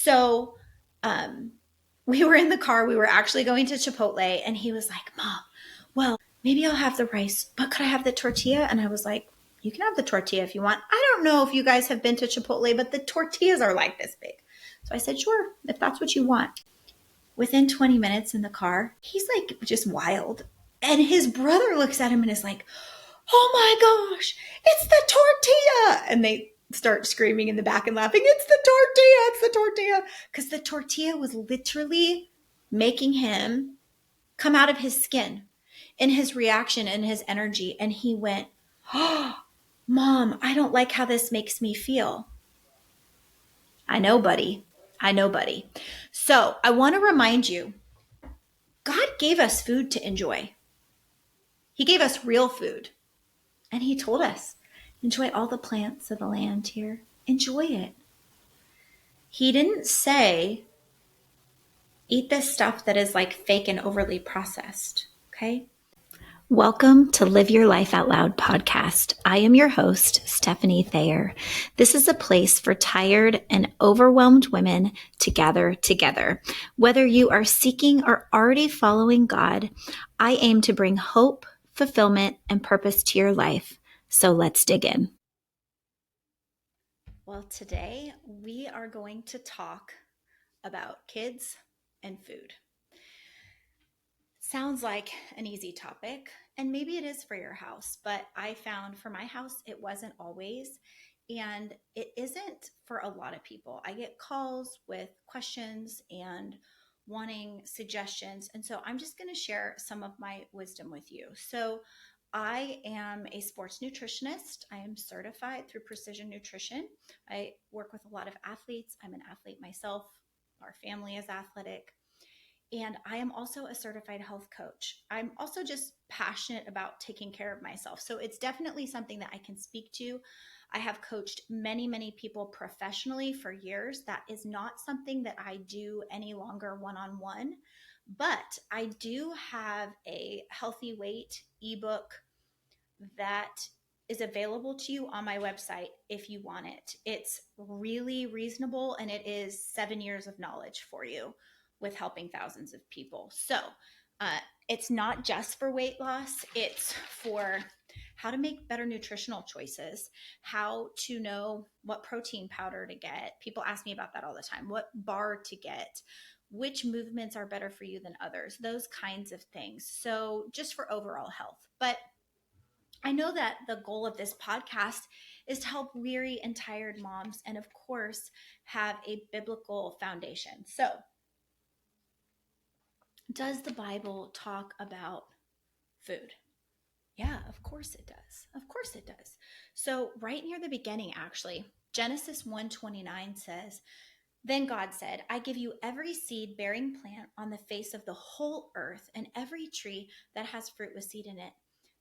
So we were in the car. We were actually going to Chipotle, and he was like, Mom, well, maybe I'll have the rice, but could I have the tortilla? And I was like, you can have the tortilla if you want. I don't know if you guys have been to Chipotle, but the tortillas are like this big. So I said, sure, if that's what you want. Within 20 minutes in the car, he's like just wild. And his brother looks at him and is like, oh my gosh, it's the tortilla. And they start screaming in the back and laughing, it's the tortilla. Because the tortilla was literally making him come out of his skin in his reaction and his energy. And he went, oh, Mom, I don't like how this makes me feel. I know, buddy. So I want to remind you, God gave us food to enjoy. He gave us real food. And he told us, enjoy all the plants of the land here. Enjoy it. He didn't say, eat this stuff that is like fake and overly processed. Okay? Welcome to Live Your Life Out Loud podcast. I am your host, Stefanie Thayer. This is a place for tired and overwhelmed women to gather together. Whether you are seeking or already following God, I aim to bring hope, fulfillment, and purpose to your life. So let's dig in. Well, today we are going to talk about kids and food. Sounds like an easy topic, and maybe it is for your house, but I found for my house it wasn't always, and it isn't for a lot of people. I get calls with questions and wanting suggestions, and so I'm just going to share some of my wisdom with you. So I am a sports nutritionist. I am certified through Precision Nutrition. I work with a lot of athletes. I'm an athlete myself. Our family is athletic. And I am also a certified health coach. I'm also just passionate about taking care of myself. So it's definitely something that I can speak to. I have coached many, many people professionally for years. That is not something that I do any longer one-on-one, but I do have a healthy weight ebook that is available to you on my website if you want it. It's really reasonable, and it is 7 years of knowledge for you with helping thousands of people. So it's not just for weight loss. It's for how to make better nutritional choices, how to know what protein powder to get. People ask me about that all the time. What bar to get, which movements are better for you than others, those kinds of things. So just for overall health. But I know that the goal of this podcast is to help weary and tired moms and, of course, have a biblical foundation. So, does the Bible talk about food? Yeah, of course it does. Of course it does. So, right near the beginning, actually, Genesis 1:29 says, then God said, I give you every seed-bearing plant on the face of the whole earth and every tree that has fruit with seed in it.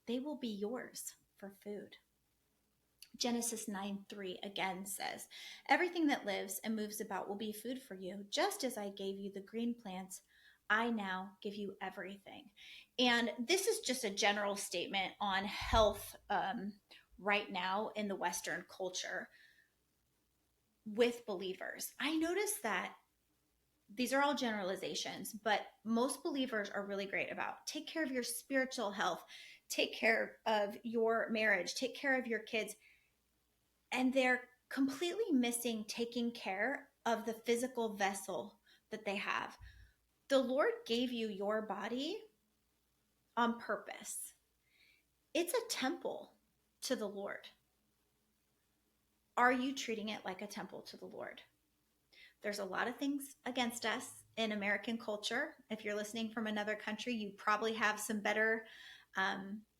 They will be yours for food. Genesis 9:3 again says, everything that lives and moves about will be food for you. Just as I gave you the green plants, I now give you everything. And this is just a general statement on health right now in the Western culture with believers. I noticed that these are all generalizations, but most believers are really great about take care of your spiritual health, take care of your marriage, take care of your kids. And they're completely missing taking care of the physical vessel that they have. The Lord gave you your body on purpose. It's a temple to the Lord. Are you treating it like a temple to the Lord? There's a lot of things against us in American culture. If you're listening from another country, you probably have some better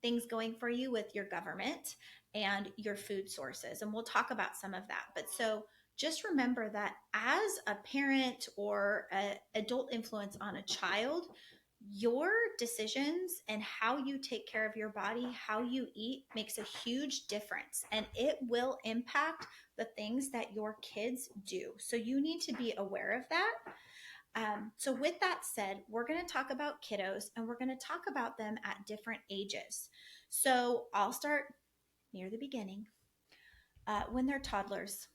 things going for you with your government and your food sources. And we'll talk about some of that. But so just remember that as a parent or an adult influence on a child, your decisions and how you take care of your body, how you eat makes a huge difference, and it will impact the things that your kids do. So you need to be aware of that. So with that said, we're going to talk about kiddos, and we're going to talk about them at different ages. So I'll start near the beginning. When they're toddlers,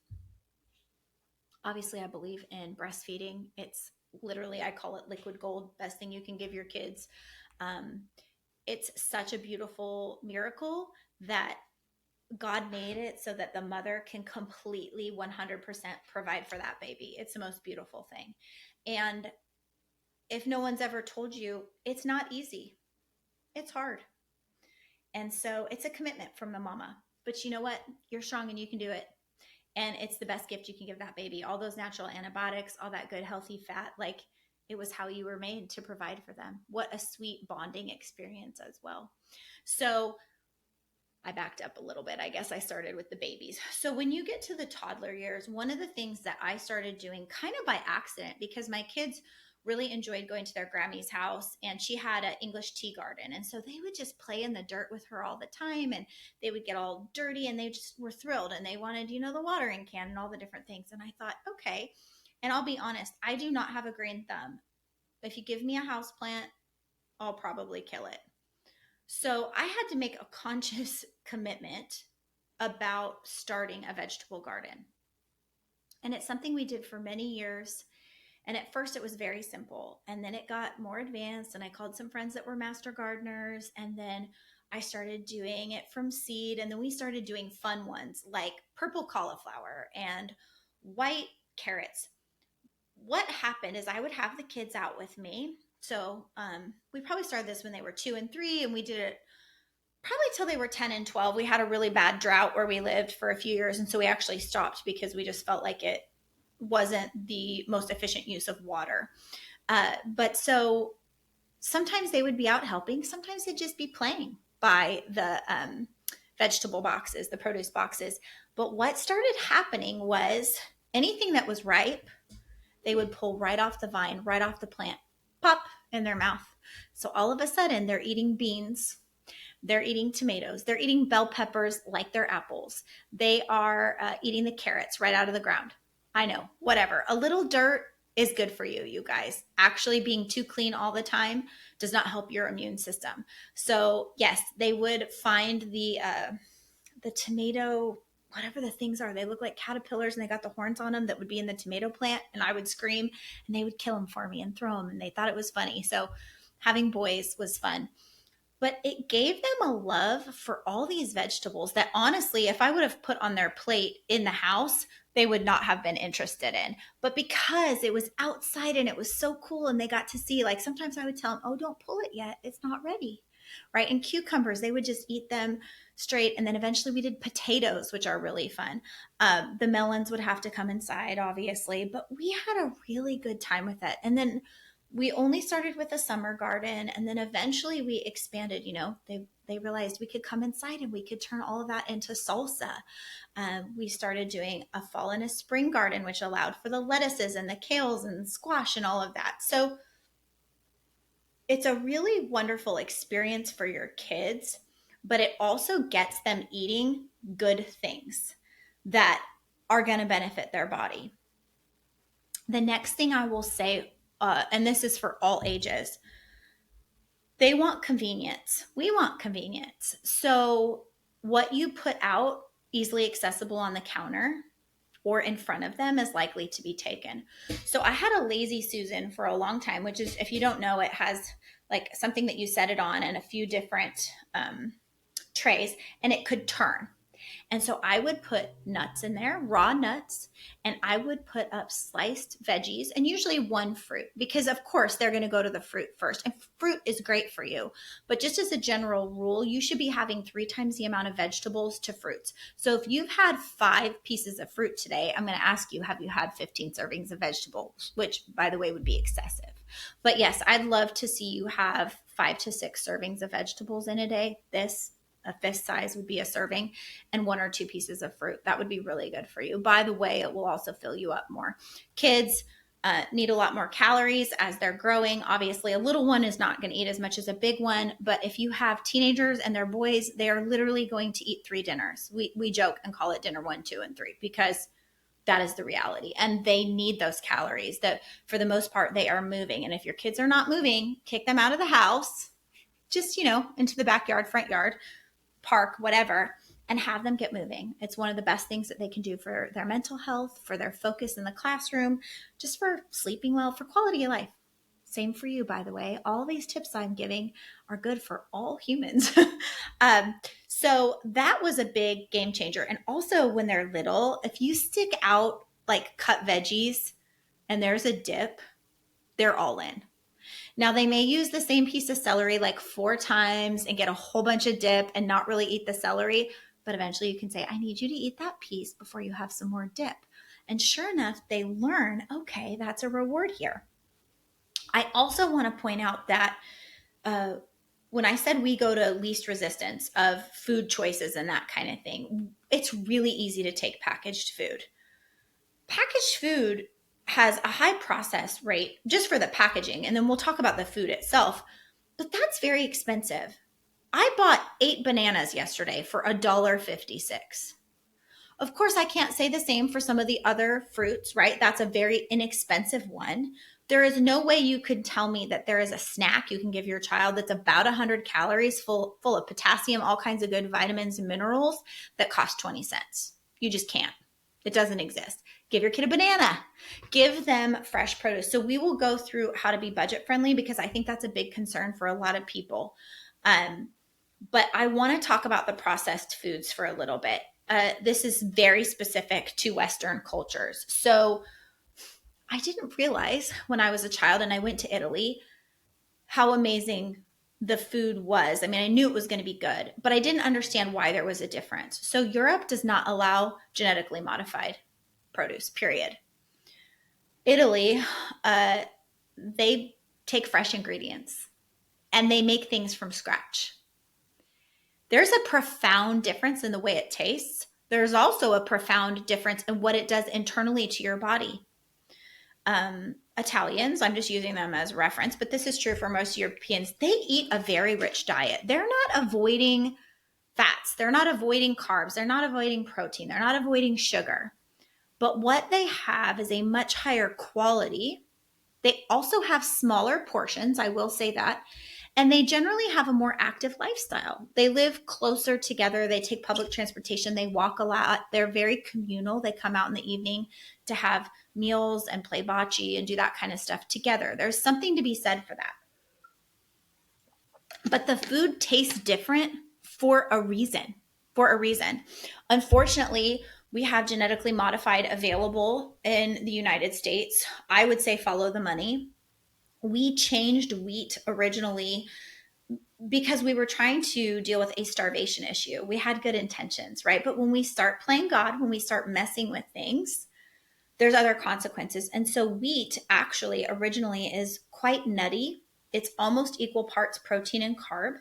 Obviously, I believe in breastfeeding. It's literally, I call it liquid gold, best thing you can give your kids. Um, it's such a beautiful miracle that God made it so that the mother can completely 100% provide for that baby. It's the most beautiful thing. And if no one's ever told you, it's not easy, it's hard. And so it's a commitment from the mama. But you know what? You're strong and you can do it. And it's the best gift you can give that baby. All those natural antibiotics, all that good, healthy fat, like it was how you were made to provide for them. What a sweet bonding experience as well. So I backed up a little bit. I guess I started with the babies. So when you get to the toddler years, one of the things that I started doing kind of by accident, because my kids really enjoyed going to their Grammy's house, and she had an English tea garden. And so they would just play in the dirt with her all the time, and they would get all dirty, and they just were thrilled, and they wanted, the watering can and all the different things. And I thought, okay. And I'll be honest, I do not have a green thumb. If you give me a house plant, I'll probably kill it. So I had to make a conscious commitment about starting a vegetable garden. And it's something we did for many years. And at first it was very simple. And then it got more advanced. And I called some friends that were master gardeners. And then I started doing it from seed. And then we started doing fun ones like purple cauliflower and white carrots. What happened is I would have the kids out with me. So we probably started this when they were 2 and 3, and we did it probably till they were 10 and 12. We had a really bad drought where we lived for a few years. And so we actually stopped because we just felt like it wasn't the most efficient use of water. But so sometimes they would be out helping. Sometimes they'd just be playing by the vegetable boxes, the produce boxes. But what started happening was anything that was ripe, they would pull right off the vine, right off the plant, pop in their mouth. So all of a sudden they're eating beans, they're eating tomatoes, they're eating bell peppers like they're apples. They are eating the carrots right out of the ground. I know, whatever. A little dirt is good for you, you guys. Actually being too clean all the time does not help your immune system. So yes, they would find the tomato, whatever the things are. They look like caterpillars and they got the horns on them that would be in the tomato plant. And I would scream and they would kill them for me and throw them. And they thought it was funny. So having boys was fun. But it gave them a love for all these vegetables that honestly, if I would have put on their plate in the house, they would not have been interested in. But because it was outside and it was so cool and they got to see, like sometimes I would tell them, oh, don't pull it yet. It's not ready. Right. And cucumbers, they would just eat them straight. And then eventually we did potatoes, which are really fun. The melons would have to come inside, obviously, but we had a really good time with it. And then we only started with a summer garden, and then eventually we expanded. They realized we could come inside and we could turn all of that into salsa. We started doing a fall and a spring garden, which allowed for the lettuces and the kales and squash and all of that. So it's a really wonderful experience for your kids, but it also gets them eating good things that are going to benefit their body. The next thing I will say, and this is for all ages, they want convenience. We want convenience. So what you put out easily accessible on the counter or in front of them is likely to be taken. So I had a Lazy Susan for a long time, which is, if you don't know, it has like something that you set it on and a few different trays, and it could turn. And so I would put nuts in there, raw nuts, and I would put up sliced veggies and usually one fruit, because of course they're going to go to the fruit first. And fruit is great for you. But just as a general rule, you should be having 3 times the amount of vegetables to fruits. So if you've had 5 pieces of fruit today, I'm going to ask you, have you had 15 servings of vegetables? Which, by the way, would be excessive. But yes, I'd love to see you have 5 to 6 servings of vegetables in a day. A fist size would be a serving, and 1 or 2 pieces of fruit. That would be really good for you. By the way, it will also fill you up more. Kids need a lot more calories as they're growing. Obviously, a little one is not going to eat as much as a big one, but if you have teenagers and they're boys, they are literally going to eat 3 dinners. We joke and call it dinner 1, 2, and 3 because that is the reality. And they need those calories. That for the most part, they are moving. And if your kids are not moving, kick them out of the house, just, into the backyard, front yard, park, whatever, and have them get moving. It's one of the best things that they can do for their mental health, for their focus in the classroom, just for sleeping well, for quality of life. Same for you, by the way. All these tips I'm giving are good for all humans. um, so that was a big game changer. And also, when they're little, if you stick out like cut veggies and there's a dip, they're all in. Now, they may use the same piece of celery like 4 times and get a whole bunch of dip and not really eat the celery, but eventually you can say, I need you to eat that piece before you have some more dip. And sure enough, they learn, okay, that's a reward here. I also want to point out that when I said we go to least resistance of food choices and that kind of thing, it's really easy to take packaged food. Packaged food has a high process rate just for the packaging, and then we'll talk about the food itself, but that's very expensive. I bought 8 bananas yesterday for $1.56. Of course, I can't say the same for some of the other fruits, right? That's a very inexpensive one. There is no way you could tell me that there is a snack you can give your child that's about 100 calories, full of potassium, all kinds of good vitamins and minerals, that costs 20 cents. You just can't. It doesn't exist. Give your kid a banana. Give them fresh produce. So we will go through how to be budget friendly, because I think that's a big concern for a lot of people. But I want to talk about the processed foods for a little bit. This is very specific to Western cultures. So I didn't realize when I was a child and I went to Italy how amazing the food was. I mean, I knew it was going to be good, but I didn't understand why there was a difference. So Europe does not allow genetically modified produce, period. Italy, they take fresh ingredients and they make things from scratch. There's a profound difference in the way it tastes. There's also a profound difference in what it does internally to your body. Italians, I'm just using them as reference, but this is true for most Europeans. They eat a very rich diet. They're not avoiding fats. They're not avoiding carbs. They're not avoiding protein. They're not avoiding sugar. But what they have is a much higher quality. They also have smaller portions, I will say that. And they generally have a more active lifestyle. They live closer together. They take public transportation. They walk a lot. They're very communal. They come out in the evening to have meals and play bocce and do that kind of stuff together. There's something to be said for that. But the food tastes different for a reason. For a reason. Unfortunately, we have genetically modified available in the United States. I would say follow the money. We changed wheat originally because we were trying to deal with a starvation issue. We had good intentions, right? But when we start playing God, when we start messing with things, there's other consequences. And so wheat actually originally is quite nutty. It's almost equal parts protein and carb.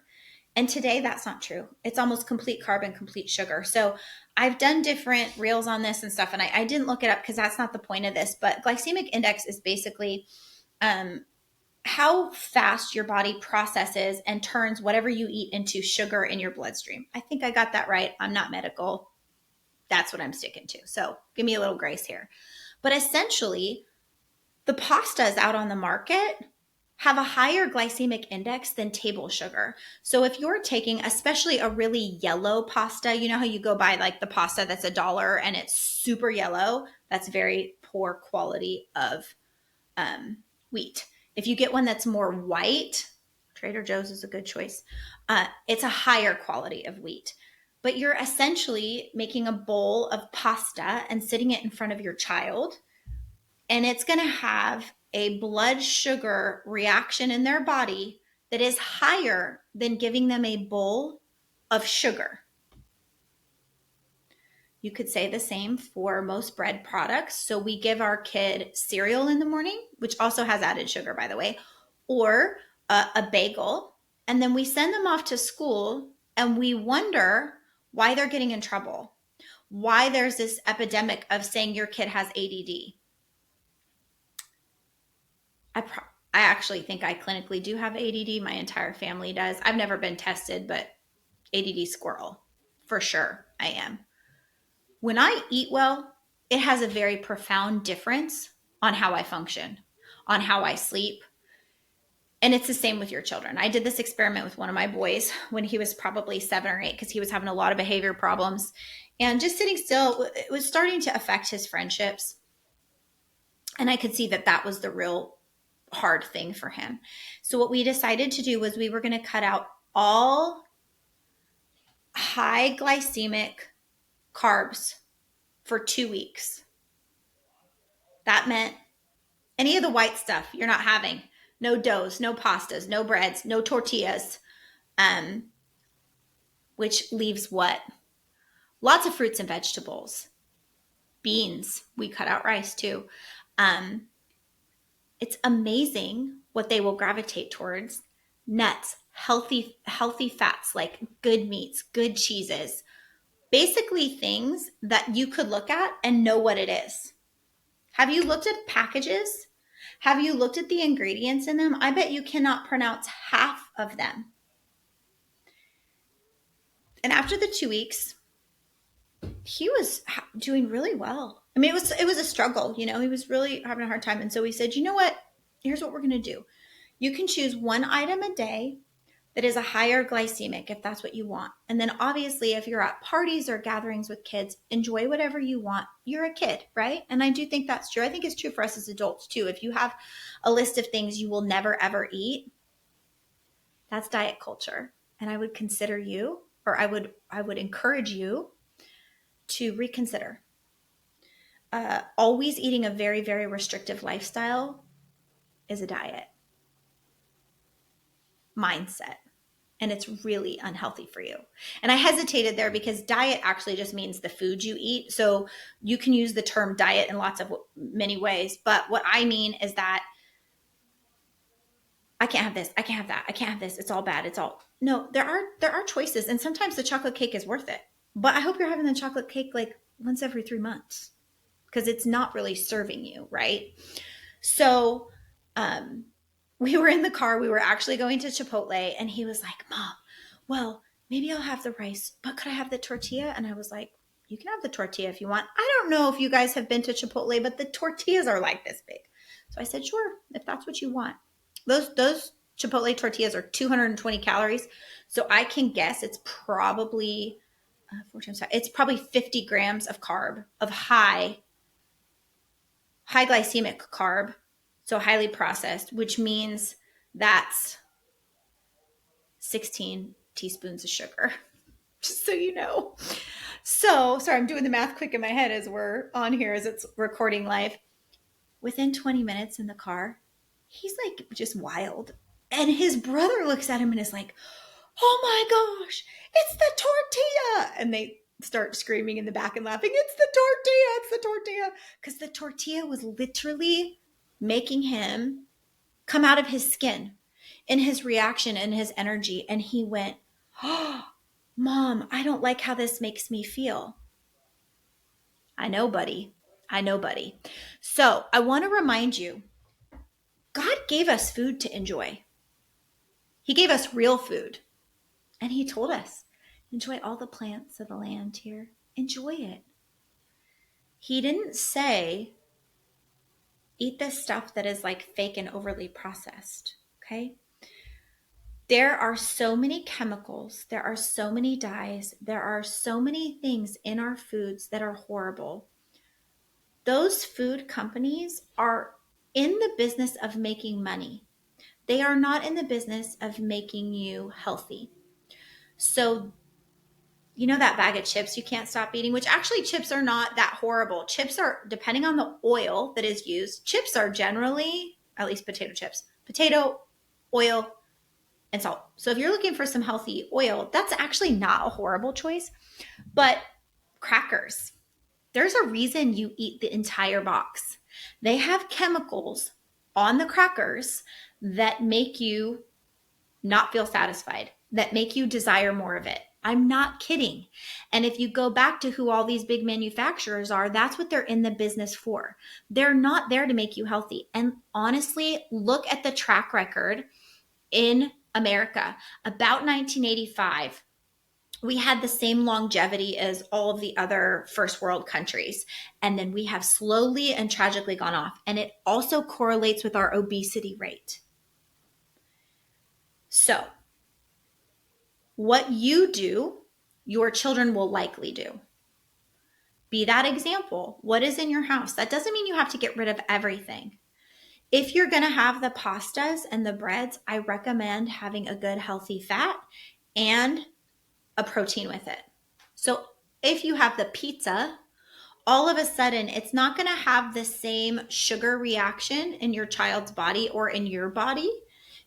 And today that's not true. It's almost complete carb and complete sugar. So I've done different reels on this and stuff, and I didn't look it up because that's not the point of this. But glycemic index is basically how fast your body processes and turns whatever you eat into sugar in your bloodstream. I think I got that right. I'm not medical. That's what I'm sticking to. So give me a little grace here. But essentially, the pastas out on the market have a higher glycemic index than table sugar. So if you're taking especially a really yellow pasta, you know how you go buy like the pasta that's $1 and it's super yellow? That's very poor quality of wheat. If you get one that's more white, Trader Joe's is a good choice. It's a higher quality of wheat. But you're essentially making a bowl of pasta and sitting it in front of your child, and it's going to have a blood sugar reaction in their body that is higher than giving them a bowl of sugar. You could say the same for most bread products. So we give our kid cereal in the morning, which also has added sugar, by the way, or a bagel, and then we send them off to school and we wonder why they're getting in trouble, why there's this epidemic of saying your kid has ADD. I actually think I clinically do have ADD. My entire family does. I've never been tested, but ADD squirrel, for sure I am. When I eat well, it has a very profound difference on how I function, on how I sleep. And it's the same with your children. I did this experiment with one of my boys when he was probably 7 or 8 because he was having a lot of behavior problems. And just sitting still, it was starting to affect his friendships. And I could see that that was the real hard thing for him. So what we decided to do was we were going to cut out all high glycemic carbs for 2 weeks. That meant any of the white stuff you're not having. No doughs, no pastas, no breads, no tortillas, which leaves what? Lots of fruits and vegetables. Beans. We cut out rice too. It's amazing what they will gravitate towards. Nuts, healthy fats like good meats, good cheeses. Basically things that you could look at and know what it is. Have you looked at packages? Have you looked at the ingredients in them? I bet you cannot pronounce half of them. And after the 2 weeks, he was doing really well. I mean, it was a struggle, he was really having a hard time. And so we said, you know what? Here's what we're going to do. You can choose one item a day that is a higher glycemic if that's what you want. And then obviously if you're at parties or gatherings with kids, enjoy whatever you want. You're a kid, right? And I do think that's true. I think it's true for us as adults too. If you have a list of things you will never ever eat, that's diet culture. And I would consider you, or I would encourage you to reconsider. Always eating a very, very restrictive lifestyle is a diet mindset. And it's really unhealthy for you. And I hesitated there because diet actually just means the food you eat. So you can use the term diet in many ways. But what I mean is that I can't have this, I can't have that, I can't have this. It's all bad. No, there are choices. And sometimes the chocolate cake is worth it. But I hope you're having the chocolate cake like once every 3 months because it's not really serving you, right? So, we were in the car. We were actually going to Chipotle, and he was like, Mom, well, maybe I'll have the rice, but could I have the tortilla? And I was like, you can have the tortilla if you want. I don't know if you guys have been to Chipotle, but the tortillas are like this big. So I said, sure, if that's what you want. Those Chipotle tortillas are 220 calories. So I can guess it's probably 4 times 5. It's probably 50 grams of carb, of high glycemic carb. So highly processed, which means that's 16 teaspoons of sugar, just so you know. So, sorry, I'm doing the math quick in my head as we're on here, as it's recording live. Within 20 minutes in the car, he's like just wild. And his brother looks at him and is like, oh my gosh, it's the tortilla. And they start screaming in the back and laughing, it's the tortilla. Because the tortilla was literally making him come out of his skin in his reaction and his energy. And he went, oh, Mom, I don't like how this makes me feel. I know, buddy. So I want to remind you, God gave us food to enjoy. He gave us real food. And he told us, enjoy all the plants of the land here. Enjoy it. He didn't say, eat this stuff that is like fake and overly processed, okay? There are so many chemicals, there are so many dyes, there are so many things in our foods that are horrible. Those food companies are in the business of making money. They are not in the business of making you healthy. So that bag of chips you can't stop eating, which actually chips are not that horrible. Chips are, depending on the oil that is used, chips are generally, at least potato chips, potato, oil, and salt. So if you're looking for some healthy oil, that's actually not a horrible choice. But crackers, there's a reason you eat the entire box. They have chemicals on the crackers that make you not feel satisfied, that make you desire more of it. I'm not kidding. And if you go back to who all these big manufacturers are, that's what they're in the business for. They're not there to make you healthy. And honestly, look at the track record in America. About 1985, we had the same longevity as all of the other first world countries. And then we have slowly and tragically gone off. And it also correlates with our obesity rate. So, what you do, your children will likely do. Be that example. What is in your house? That doesn't mean you have to get rid of everything. If you're going to have the pastas and the breads, I recommend having a good healthy fat and a protein with it. So if you have the pizza, all of a sudden it's not going to have the same sugar reaction in your child's body or in your body,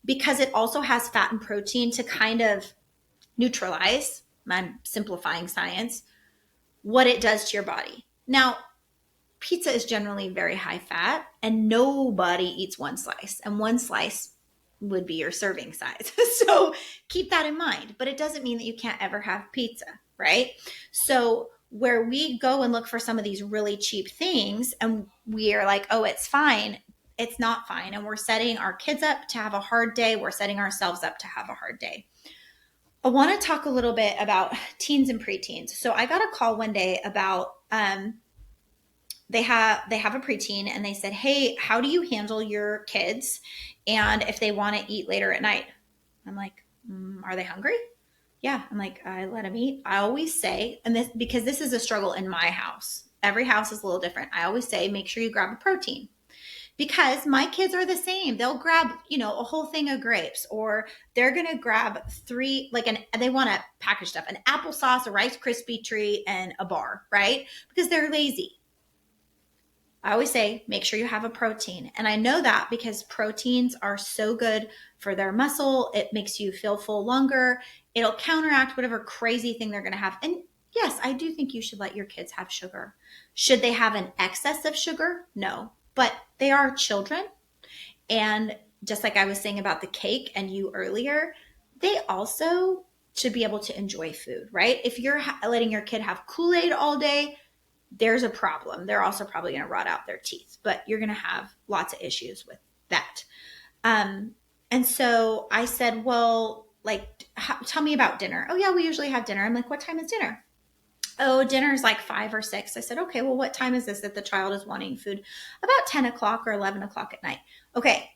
because it also has fat and protein to kind of neutralize, I'm simplifying science, what it does to your body. Now, pizza is generally very high fat and nobody eats one slice, and one slice would be your serving size. So keep that in mind, but it doesn't mean that you can't ever have pizza, right? So where we go and look for some of these really cheap things and we are like, oh, it's fine, it's not fine. And we're setting our kids up to have a hard day. We're setting ourselves up to have a hard day. I want to talk a little bit about teens and preteens. So I got a call one day about they have a preteen, and they said, hey, how do you handle your kids and if they want to eat later at night? I'm like, are they hungry? Yeah. I'm like, I let them eat. I always say, and this, because this is a struggle in my house, every house is a little different. I always say, make sure you grab a protein, because my kids are the same. They'll grab, a whole thing of grapes, or they're going to grab three, they want to package stuff, an applesauce, a Rice Krispie treat, and a bar, right? Because they're lazy. I always say, make sure you have a protein. And I know that because proteins are so good for their muscle. It makes you feel full longer. It'll counteract whatever crazy thing they're going to have. And yes, I do think you should let your kids have sugar. Should they have an excess of sugar? No, but they are children. And just like I was saying about the cake and you earlier, they also should be able to enjoy food, right? If you're letting your kid have Kool-Aid all day, there's a problem. They're also probably going to rot out their teeth, but you're going to have lots of issues with that. And so I said, well, tell me about dinner. Oh yeah, we usually have dinner. I'm like, what time is dinner? Oh, dinner is like 5 or 6. I said, okay, well, what time is this that the child is wanting food? About 10 o'clock or 11 o'clock at night. Okay,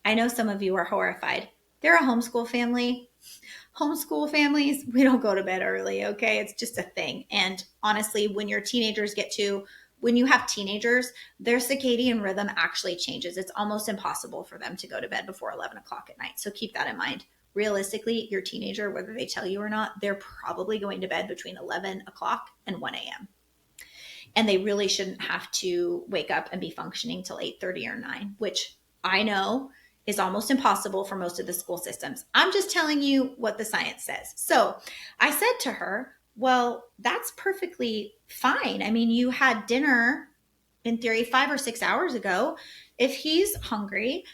I know some of you are horrified. They're a homeschool family. Homeschool families, we don't go to bed early, okay? It's just a thing. And honestly, when you have teenagers, their circadian rhythm actually changes. It's almost impossible for them to go to bed before 11 o'clock at night. So keep that in mind. Realistically, your teenager, whether they tell you or not, they're probably going to bed between 11 o'clock and 1 a.m. And they really shouldn't have to wake up and be functioning till 8:30 or 9, which I know is almost impossible for most of the school systems. I'm just telling you what the science says. So I said to her, well, that's perfectly fine. I mean, you had dinner in theory 5 or 6 hours ago. If he's hungry,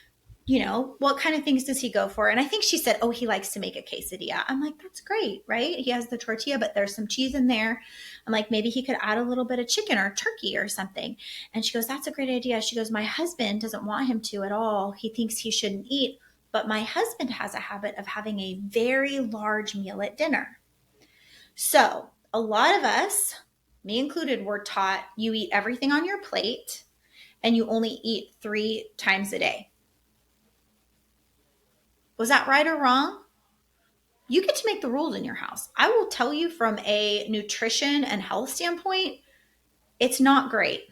what kind of things does he go for? And I think she said, oh, he likes to make a quesadilla. I'm like, that's great, right? He has the tortilla, but there's some cheese in there. I'm like, maybe he could add a little bit of chicken or turkey or something. And she goes, that's a great idea. She goes, my husband doesn't want him to at all. He thinks he shouldn't eat. But my husband has a habit of having a very large meal at dinner. So a lot of us, me included, were taught you eat everything on your plate and you only eat 3 times a day. Was that right or wrong? You get to make the rules in your house. I will tell you, from a nutrition and health standpoint, it's not great.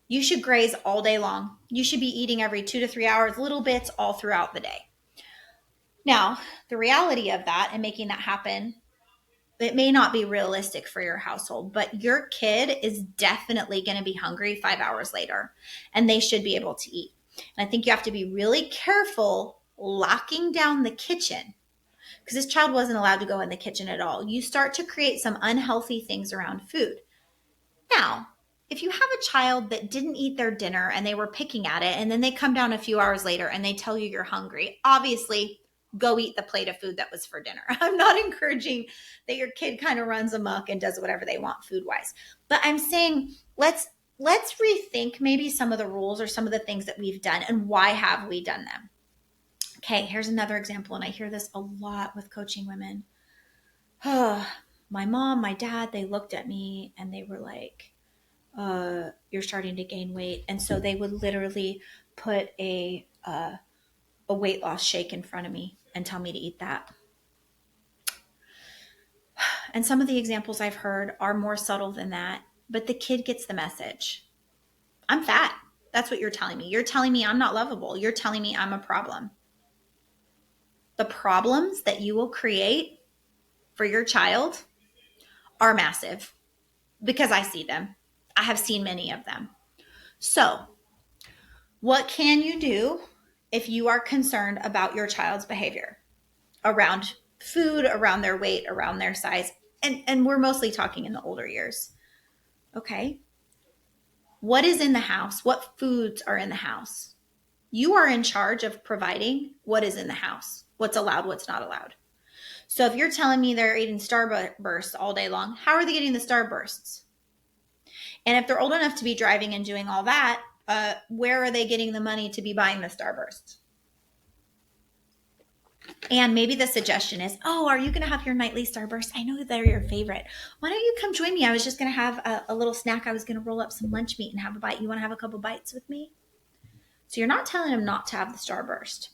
You should graze all day long. You should be eating every 2 to 3 hours, little bits all throughout the day. Now, the reality of that and making that happen, it may not be realistic for your household, but your kid is definitely going to be hungry 5 hours later, and they should be able to eat. And I think you have to be really careful locking down the kitchen, because this child wasn't allowed to go in the kitchen at all. You start to create some unhealthy things around food. Now, if you have a child that didn't eat their dinner and they were picking at it, and then they come down a few hours later and they tell you you're hungry, obviously go eat the plate of food that was for dinner. I'm not encouraging that your kid kind of runs amok and does whatever they want food wise, but I'm saying let's rethink maybe some of the rules or some of the things that we've done, and why have we done them. Okay, here's another example, and I hear this a lot with coaching women. My mom, my dad, they looked at me and they were like, you're starting to gain weight. And so they would literally put a weight loss shake in front of me. and tell me to eat that. And some of the examples I've heard are more subtle than that, but the kid gets the message. I'm fat. That's what you're telling me. You're telling me I'm not lovable. You're telling me I'm a problem. The problems that you will create for your child are massive because I see them. I have seen many of them. So, what can you do if you are concerned about your child's behavior around food, around their weight, around their size? And we're mostly talking in the older years. Okay. What is in the house? What foods are in the house? You are in charge of providing what is in the house, what's allowed, what's not allowed. So if you're telling me they're eating Starbursts all day long, how are they getting the Starbursts? And if they're old enough to be driving and doing all that, where are they getting the money to be buying the Starbursts? And maybe the suggestion is, oh, are you going to have your nightly Starburst? I know they're your favorite. Why don't you come join me? I was just going to have a little snack. I was going to roll up some lunch meat and have a bite. You want to have a couple bites with me? So you're not telling them not to have the Starburst.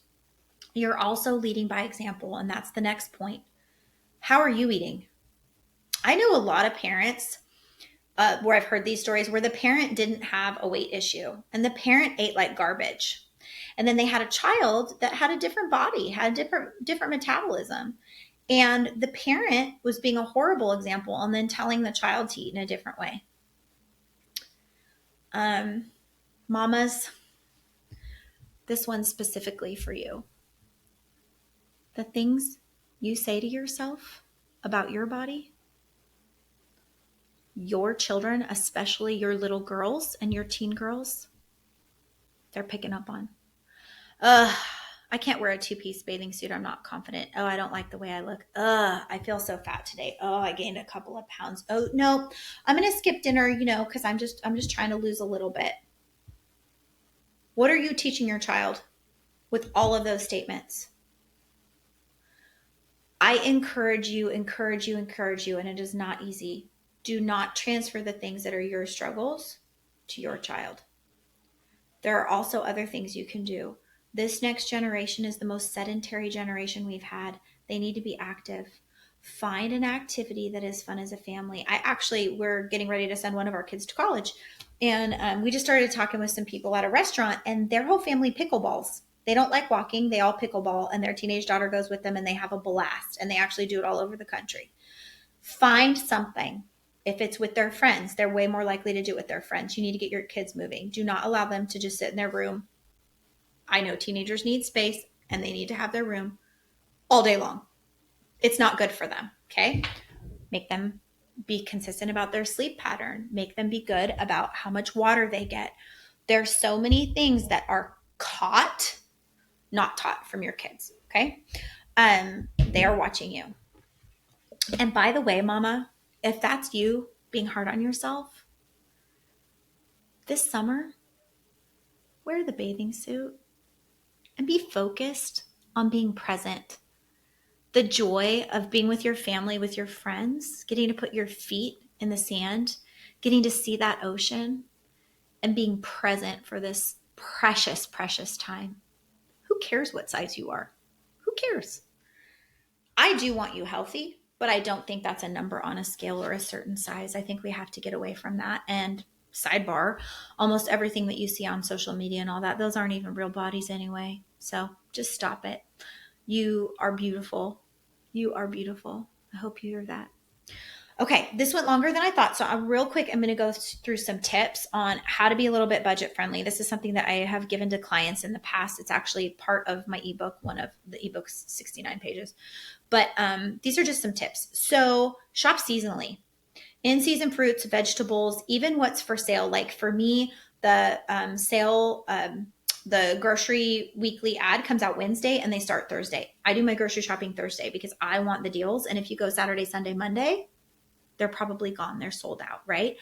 You're also leading by example. And that's the next point. How are you eating? I know a lot of parents where I've heard these stories where the parent didn't have a weight issue and the parent ate like garbage. And then they had a child that had a different body, had a different metabolism. And the parent was being a horrible example and then telling the child to eat in a different way. Mamas, this one's specifically for you. The things you say to yourself about your body, your children, especially your little girls and your teen girls, they're picking up on. I can't wear a two-piece bathing suit. I'm not confident. Oh, I don't like the way I look. I feel so fat today. Oh, I gained a couple of pounds. Oh, no, I'm going to skip dinner, because I'm just trying to lose a little bit. What are you teaching your child with all of those statements? I encourage you, and it is not easy. Do not transfer the things that are your struggles to your child. There are also other things you can do. This next generation is the most sedentary generation we've had. They need to be active. Find an activity that is fun as a family. We're getting ready to send one of our kids to college. And we just started talking with some people at a restaurant, and their whole family pickleballs. They don't like walking. They all pickleball, and their teenage daughter goes with them, and they have a blast. And they actually do it all over the country. Find something. If it's with their friends, they're way more likely to do it with their friends. You need to get your kids moving. Do not allow them to just sit in their room. I know teenagers need space and they need to have their room all day long. It's not good for them, okay? Make them be consistent about their sleep pattern. Make them be good about how much water they get. There's so many things that are caught, not taught from your kids, okay? They are watching you. And by the way, mama, if that's you being hard on yourself, this summer, wear the bathing suit and be focused on being present. The joy of being with your family, with your friends, getting to put your feet in the sand, getting to see that ocean, and being present for this precious, precious time. Who cares what size you are? Who cares? I do want you healthy, but I don't think that's a number on a scale or a certain size. I think we have to get away from that. And sidebar, almost everything that you see on social media and all that, those aren't even real bodies anyway. So just stop it. You are beautiful. You are beautiful. I hope you hear that. Okay, this went longer than I thought. So real quick, I'm going to go through some tips on how to be a little bit budget friendly. This is something that I have given to clients in the past. It's actually part of my ebook, one of the ebook's 69 pages. But these are just some tips. So shop seasonally. In-season fruits, vegetables, even what's for sale. Like for me, the sale, the grocery weekly ad comes out Wednesday and they start Thursday. I do my grocery shopping Thursday because I want the deals. And if you go Saturday, Sunday, Monday, they're probably gone. They're sold out, right?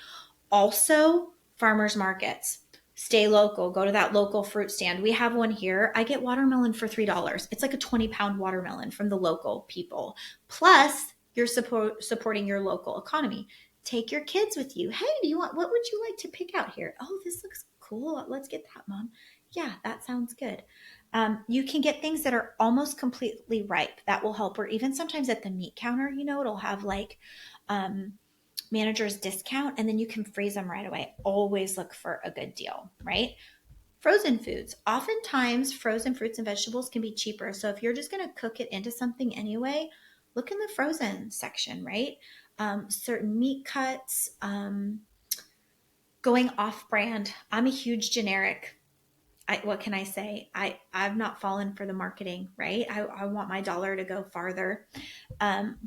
Also, farmers markets. Stay local. Go to that local fruit stand. We have one here. I get watermelon for $3. It's like a 20-pound watermelon from the local people. Plus, you're supporting your local economy. Take your kids with you. Hey, what would you like to pick out here? Oh, this looks cool. Let's get that, Mom. Yeah, that sounds good. You can get things that are almost completely ripe. That will help. Or even sometimes at the meat counter, it'll have like um, manager's discount, and then you can freeze them right away. Always look for a good deal, right? Frozen foods. Oftentimes, frozen fruits and vegetables can be cheaper. So if you're just going to cook it into something anyway, look in the frozen section, right? Certain meat cuts, going off brand. I'm a huge generic. What can I say? I've not fallen for the marketing, right? I want my dollar to go farther.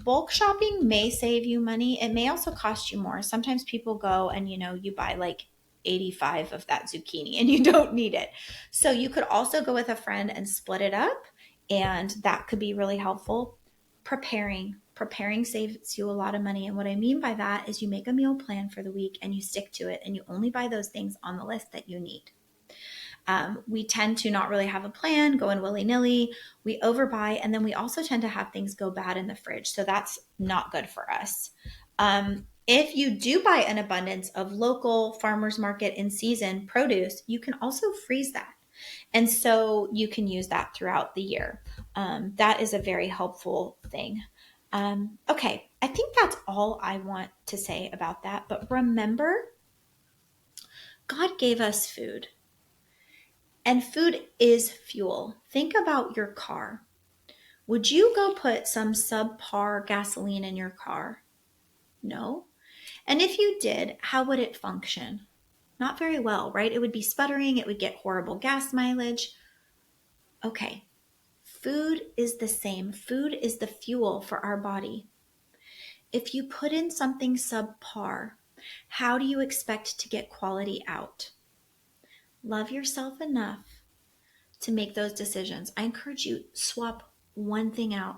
Bulk shopping may save you money. It may also cost you more. Sometimes people go and, you buy like 85 of that zucchini and you don't need it. So you could also go with a friend and split it up, and that could be really helpful. Preparing saves you a lot of money. And what I mean by that is you make a meal plan for the week and you stick to it, and you only buy those things on the list that you need. We tend to not really have a plan, go in willy-nilly, we overbuy, and then we also tend to have things go bad in the fridge. So that's not good for us. If you do buy an abundance of local farmers market in season produce, you can also freeze that. And so you can use that throughout the year. That is a very helpful thing. Okay, I think that's all I want to say about that. But remember, God gave us food. And food is fuel. Think about your car. Would you go put some subpar gasoline in your car? No. And if you did, how would it function? Not very well, right? It would be sputtering, it would get horrible gas mileage. Okay, food is the same. Food is the fuel for our body. If you put in something subpar, how do you expect to get quality out? Love yourself enough to make those decisions. I encourage you, swap one thing out.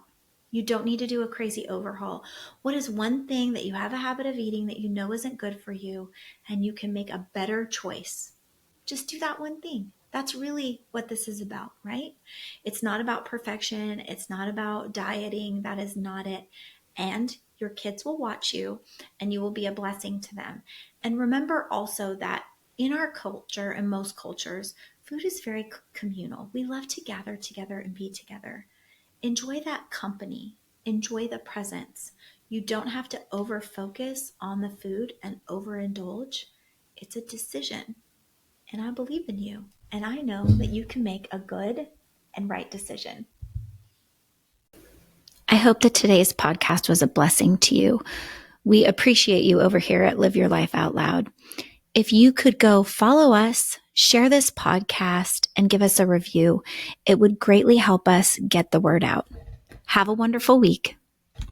You don't need to do a crazy overhaul. What is one thing that you have a habit of eating that you know isn't good for you, and you can make a better choice? Just do that one thing. That's really what this is about, right? It's not about perfection. It's not about dieting. That is not it. And your kids will watch you, and you will be a blessing to them. And remember also that in our culture and most cultures, food is very communal. We love to gather together and be together. Enjoy that company. Enjoy the presence. You don't have to over focus on the food and overindulge. It's a decision. And I believe in you. And I know that you can make a good and right decision. I hope that today's podcast was a blessing to you. We appreciate you over here at Live Your Life Out Loud. If you could go follow us, share this podcast, and give us a review, it would greatly help us get the word out. Have a wonderful week.